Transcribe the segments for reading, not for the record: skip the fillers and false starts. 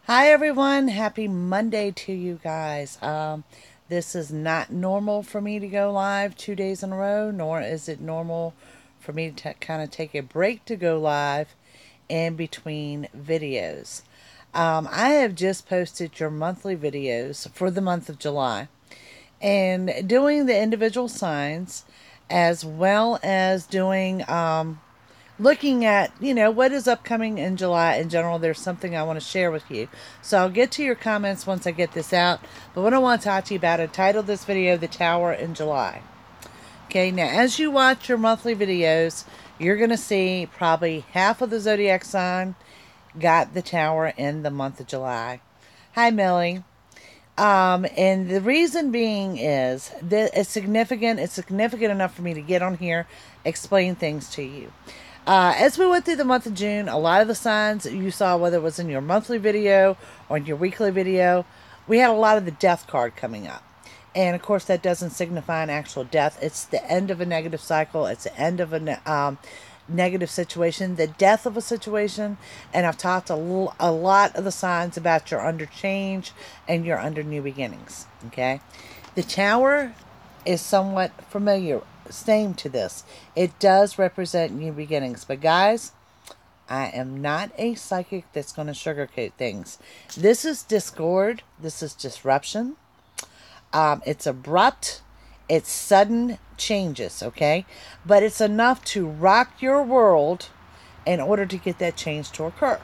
Hi everyone, happy Monday to you guys. This is not normal for me to go live 2 days in a row, nor is it normal for me to kind of take a break to go live in between videos. I have just posted your monthly videos for the month of July and doing the individual signs as well as doing looking at, what is upcoming in July in general. There's something I want to share with you. So I'll get to your comments once I get this out. But what I want to talk to you about, I titled this video, The Tower in July. Okay, now as you watch your monthly videos, you're going to see probably half of the zodiac sign got the tower in the month of July. Hi, Millie. And the reason being is that it's significant. It's significant enough for me to get on here, explain things to you. As we went through the month of June, a lot of the signs you saw, whether it was in your monthly video or in your weekly video, we had a lot of the death card coming up. And of course, that doesn't signify an actual death. It's the end of a negative cycle. It's the end of a negative situation, the death of a situation. And I've talked a lot of the signs about you're under change and you're under new beginnings. Okay, the tower is somewhat familiar, same to this. It does represent new beginnings. But guys, I am not a psychic that's going to sugarcoat things. This is discord. This is disruption. It's abrupt. It's sudden changes, okay? But it's enough to rock your world in order to get that change to occur.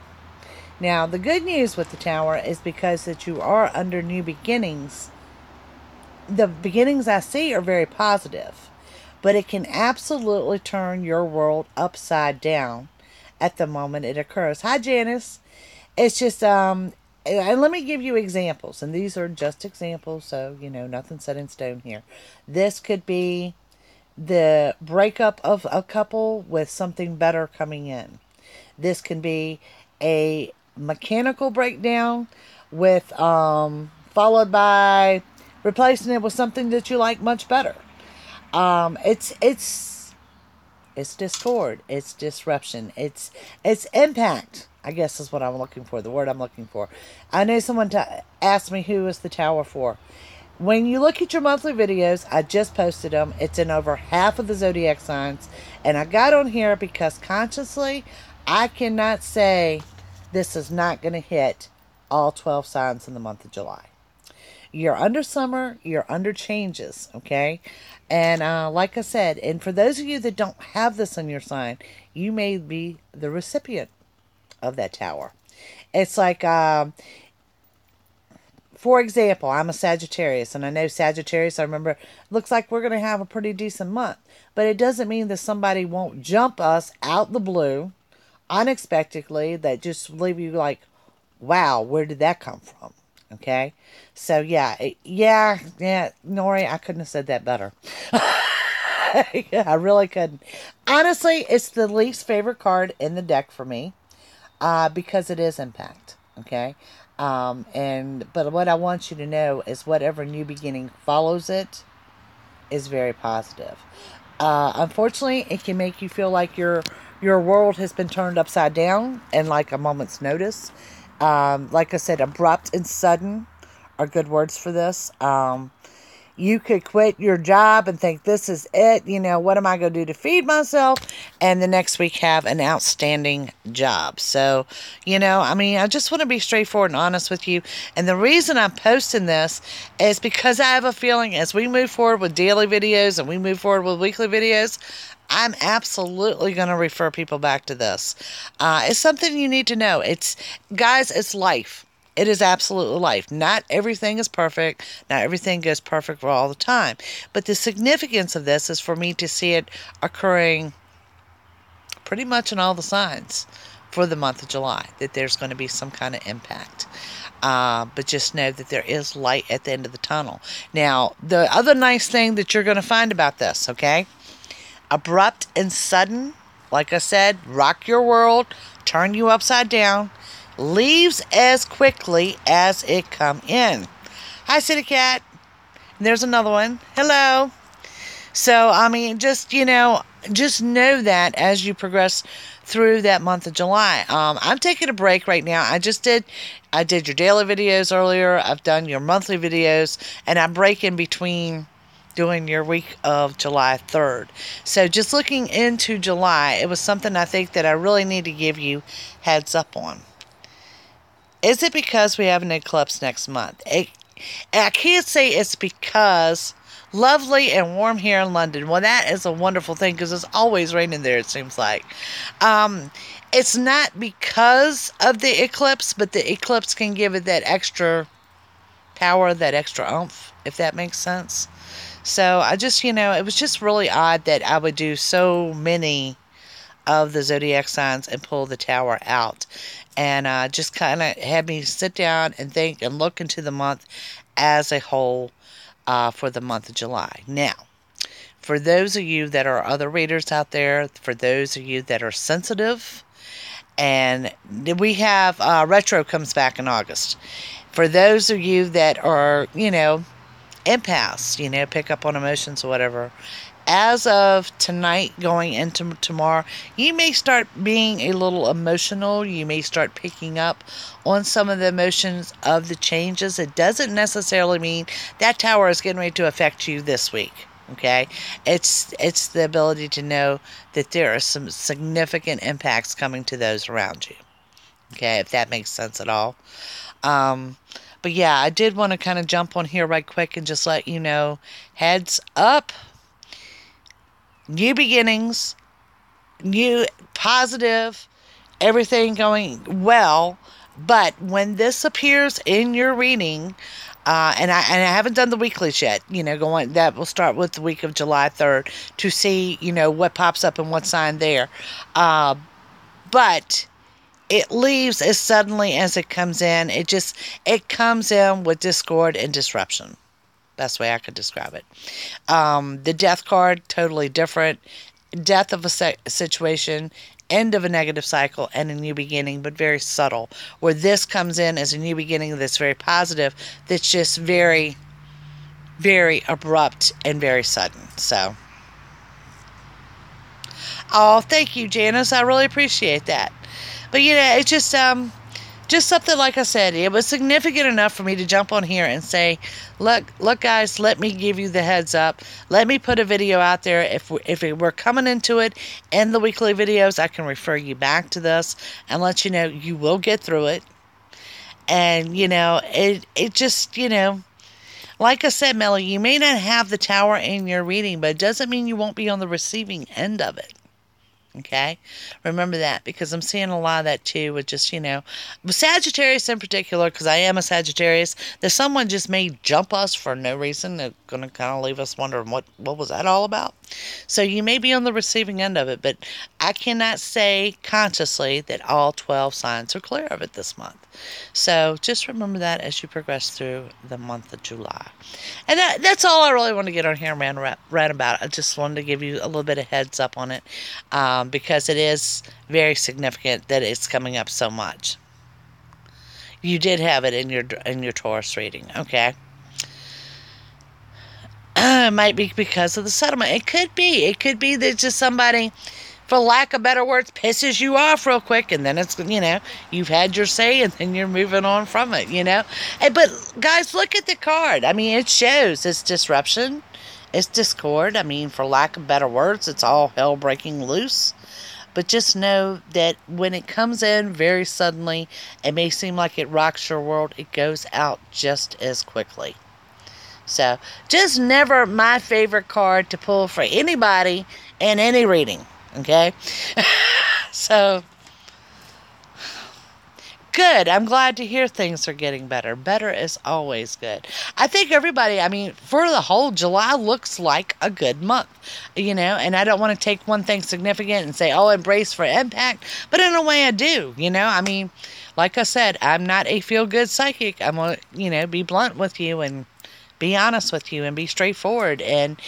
Now, the good news with the tower is because that you are under new beginnings. The beginnings I see are very positive, but it can absolutely turn your world upside down at the moment it occurs. Hi, Janice. It's just, and let me give you examples, and these are just examples, so, nothing set in stone here. This could be the breakup of a couple with something better coming in. This can be a mechanical breakdown with, followed by replacing it with something that you like much better. It's discord. It's disruption. It's impact, I guess is what I'm looking for. The word I'm looking for. I know someone asked me who is the tower for. When you look at your monthly videos, I just posted them. It's in over half of the zodiac signs. And I got on here because consciously, I cannot say this is not going to hit all 12 signs in the month of July. You're under summer, you're under changes, okay? And like I said, and for those of you that don't have this in your sign, you may be the recipient of that tower. It's like, for example, I'm a Sagittarius, and I know Sagittarius, I remember, looks like we're going to have a pretty decent month. But it doesn't mean that somebody won't jump us out the blue, unexpectedly, that just leave you like, wow, where did that come from? Okay, so yeah, Nori, I couldn't have said that better. I really couldn't. Honestly, it's the least favorite card in the deck for me, because it is impact. Okay, but what I want you to know is whatever new beginning follows it is very positive. Unfortunately, it can make you feel like your world has been turned upside down in like a moment's notice. Like I said, abrupt and sudden are good words for this. You could quit your job and think this is it. What am I going to do to feed myself? And the next week have an outstanding job. So, I just want to be straightforward and honest with you. And the reason I'm posting this is because I have a feeling as we move forward with daily videos and we move forward with weekly videos, I'm absolutely going to refer people back to this. It's something you need to know. Guys, it's life. It is absolutely life. Not everything is perfect. Not everything goes perfect for all the time. But the significance of this is for me to see it occurring pretty much in all the signs for the month of July, that there's going to be some kind of impact. But just know that there is light at the end of the tunnel. Now, the other nice thing that you're going to find about this, okay? Abrupt and sudden, like I said, rock your world, turn you upside down, leaves as quickly as it come in. Hi, City Cat. There's another one. Hello. So, just know that as you progress through that month of July. I'm taking a break right now. I did your daily videos earlier. I've done your monthly videos, and I'm breaking between doing your week of July 3rd. So just looking into July, it was something I think that I really need to give you heads up on. Is it because we have an eclipse next month? I can't say it's because lovely and warm here in London. Well, that is a wonderful thing because it's always raining there, it seems like. It's not because of the eclipse, but the eclipse can give it that extra power, that extra oomph, if that makes sense. So I just, it was just really odd that I would do so many of the zodiac signs and pull the tower out. And just kind of had me sit down and think and look into the month as a whole for the month of July. Now, for those of you that are other readers out there, for those of you that are sensitive, and we have retro comes back in August. For those of you that are, empaths, pick up on emotions or whatever, as of tonight going into tomorrow, you may start being a little emotional. You may start picking up on some of the emotions of the changes. It doesn't necessarily mean that tower is getting ready to affect you this week. Okay, it's the ability to know that there are some significant impacts coming to those around you. Okay, if that makes sense at all. But yeah, I did want to kind of jump on here right quick and just let you know, heads up, new beginnings, new positive, everything going well. But when this appears in your reading, and I haven't done the weeklies yet, that will start with the week of July 3rd to see, what pops up and what sign there. But it leaves as suddenly as it comes in. It comes in with discord and disruption. Best way I could describe it. The death card, totally different. Death of a situation, end of a negative cycle, and a new beginning, but very subtle. Where this comes in as a new beginning that's very positive, that's just very, very abrupt and very sudden. So, oh, thank you, Janice. I really appreciate that. But it's just something, like I said, it was significant enough for me to jump on here and say, look, guys, let me give you the heads up. Let me put a video out there. If we're coming into it in the weekly videos, I can refer you back to this and let you know you will get through it. And, it just, like I said, Melly, you may not have the tower in your reading, but it doesn't mean you won't be on the receiving end of it. Okay, remember that, because I'm seeing a lot of that too with just, with Sagittarius in particular, because I am a Sagittarius, that someone just may jump us for no reason. They're going to kind of leave us wondering what was that all about. So you may be on the receiving end of it, but I cannot say consciously that all 12 signs are clear of it this month. So just remember that as you progress through the month of July. And that's all I really want to get on here and rant about. I just wanted to give you a little bit of heads up on it, because it is very significant that it's coming up so much. You did have it in your Taurus reading, okay? It might be because of the settlement. It could be. It could be that just somebody, for lack of better words, pisses you off real quick, and then it's, you've had your say, and then you're moving on from it, But, guys, look at the card. I mean, it shows it's disruption. It's discord. I mean, for lack of better words, it's all hell breaking loose. But just know that when it comes in very suddenly, it may seem like it rocks your world. It goes out just as quickly. So, just never my favorite card to pull for anybody in any reading. Okay? So, good. I'm glad to hear things are getting better. Better is always good. I think everybody, for the whole July looks like a good month, and I don't want to take one thing significant and say, oh, embrace for impact, but in a way I do, like I said, I'm not a feel-good psychic. I'm going to, be blunt with you and be honest with you and be straightforward. And,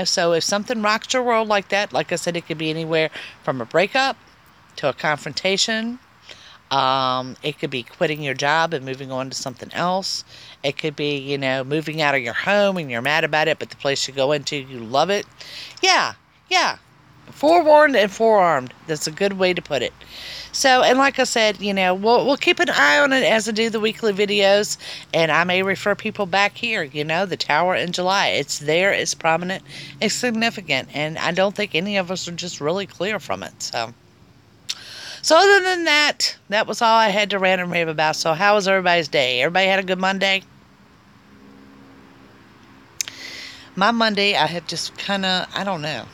so if something rocks your world like that, like I said, it could be anywhere from a breakup to a confrontation. It could be quitting your job and moving on to something else. It could be, moving out of your home and you're mad about it, but the place you go into, you love it. Yeah. forewarned and forearmed. That's a good way to put it. So, and like I said, we'll keep an eye on it as I do the weekly videos, and I may refer people back here. The tower in July. It's there, it's prominent, it's significant, and I don't think any of us are just really clear from it. So other than that, that was all I had to rant and rave about. So how was everybody's day? Everybody had a good Monday? My Monday, I have just I don't know.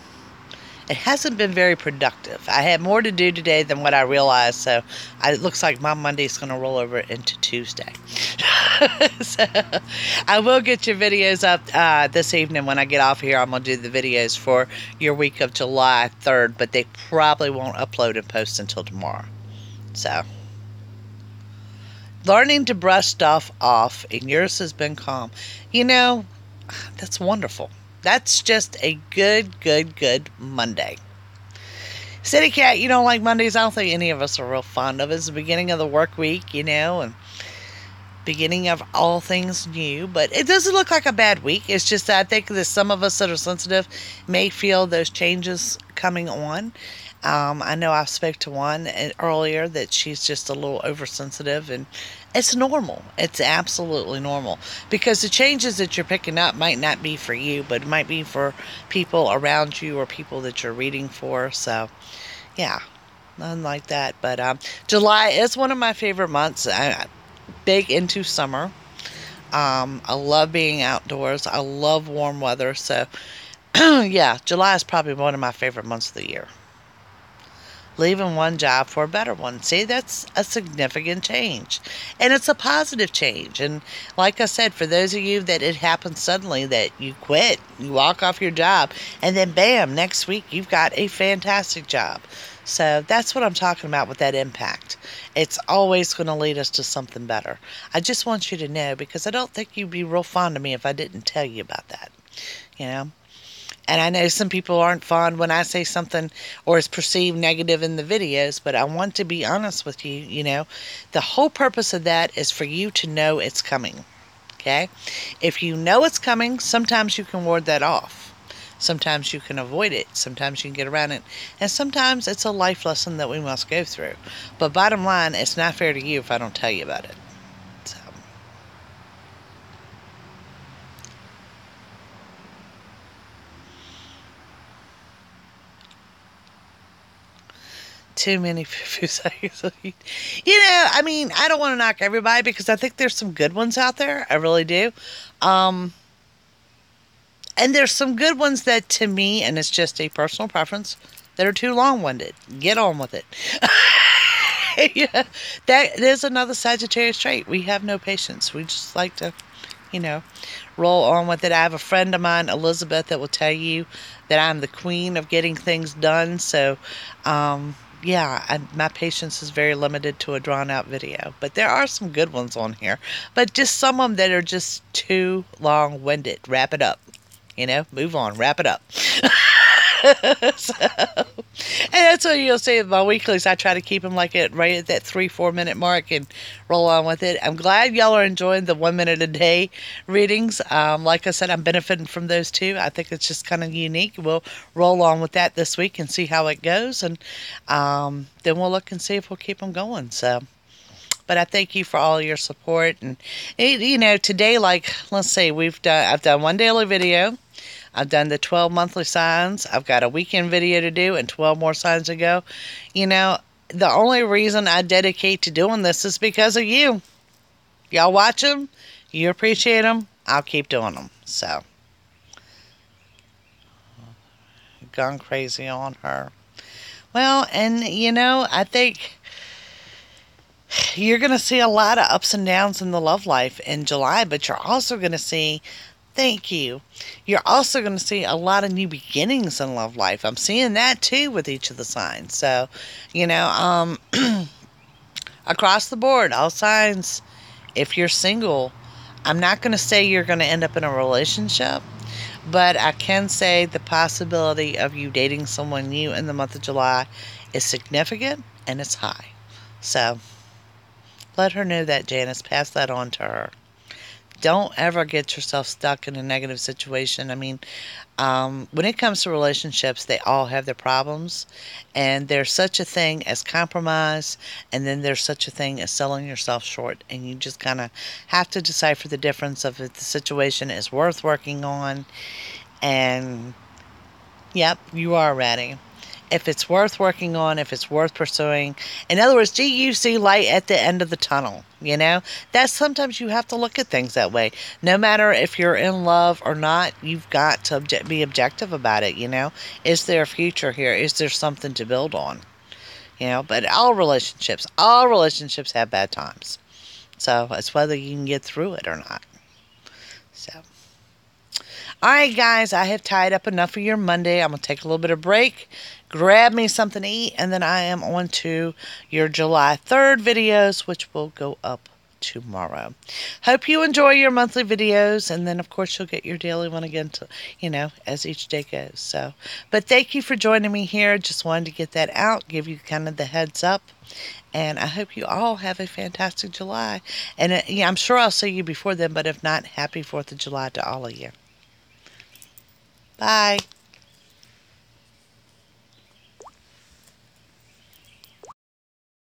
It hasn't been very productive. I had more to do today than what I realized, so it looks like my Monday's going to roll over into Tuesday. So I will get your videos up this evening when I get off here. I'm going to do the videos for your week of July 3rd, but they probably won't upload and post until tomorrow. So, learning to brush stuff off, and yours has been calm. That's wonderful. That's just a good Monday. City Cat, you don't like Mondays? I don't think any of us are real fond of it. It's the beginning of the work week, and beginning of all things new. But it doesn't look like a bad week. It's just that I think that some of us that are sensitive may feel those changes coming on. I know I spoke to one earlier that she's just a little oversensitive, and it's normal. It's absolutely normal, because the changes that you're picking up might not be for you, but it might be for people around you or people that you're reading for. So, yeah, nothing like that. But July is one of my favorite months. I'm big into summer. I love being outdoors. I love warm weather. So, yeah, July is probably one of my favorite months of the year. Leaving one job for a better one. See, that's a significant change. And it's a positive change. And like I said, for those of you that it happens suddenly, that you quit, you walk off your job, and then bam, next week you've got a fantastic job. So that's what I'm talking about with that impact. It's always going to lead us to something better. I just want you to know, because I don't think you'd be real fond of me if I didn't tell you about that. And I know some people aren't fond when I say something or is perceived negative in the videos, but I want to be honest with you. The whole purpose of that is for you to know it's coming. Okay? If you know it's coming, sometimes you can ward that off. Sometimes you can avoid it. Sometimes you can get around it. And sometimes it's a life lesson that we must go through. But bottom line, it's not fair to you if I don't tell you about it. So. Too many foo-foo sayings. I don't want to knock everybody, because I think there's some good ones out there. I really do. And there's some good ones that, to me, and it's just a personal preference, that are too long-winded. Get on with it. Yeah, that is another Sagittarius trait. We have no patience. We just like to, roll on with it. I have a friend of mine, Elizabeth, that will tell you that I'm the queen of getting things done. So, my patience is very limited to a drawn-out video. But there are some good ones on here. But just some of them that are just too long-winded. Wrap it up. Move on. Wrap it up. And that's what you'll see with my weeklies. I try to keep them right at that 3-4 minute mark and roll on with it. I'm glad y'all are enjoying the 1 minute a day readings. Like I said, I'm benefiting from those too. I think it's just kind of unique. We'll roll on with that this week and see how it goes, and then we'll look and see if we'll keep them going. So, but I thank you for all your support. And today, let's say I've done one daily video. I've done the 12 monthly signs. I've got a weekend video to do and 12 more signs to go. The only reason I dedicate to doing this is because of you. Y'all watch them. You appreciate them. I'll keep doing them. So, gone crazy on her. Well, and I think you're going to see a lot of ups and downs in the love life in July, but you're also going to see, thank you, you're also going to see a lot of new beginnings in love life. I'm seeing that too with each of the signs. So, across the board, all signs, if you're single, I'm not going to say you're going to end up in a relationship, but I can say the possibility of you dating someone new in the month of July is significant and it's high. So, let her know that, Janice. Pass that on to her. don't ever get yourself stuck in a negative situation. I mean, when it comes to relationships, they all have their problems, and there's such a thing as compromise, and then there's such a thing as selling yourself short, and you just kind of have to decipher the difference of if the situation is worth working on, and yep, you are ready. If it's worth working on, if it's worth pursuing. In other words, do you see light at the end of the tunnel? You know, that's sometimes you have to look at things that way. No matter if you're in love or not, you've got to be objective about it. You know, is there a future here? Is there something to build on? You know, but all relationships have bad times. So it's whether you can get through it or not. So. All right, guys, I have tied up enough for your Monday. I'm going to take a little bit of break, grab me something to eat, and then I am on to your July 3rd videos, which will go up tomorrow. Hope you enjoy your monthly videos, and then, of course, you'll get your daily one again, as each day goes. So, but thank you for joining me here. Just wanted to get that out, give you kind of the heads up. And I hope you all have a fantastic July. And I'm sure I'll see you before then, but if not, happy 4th of July to all of you. Bye.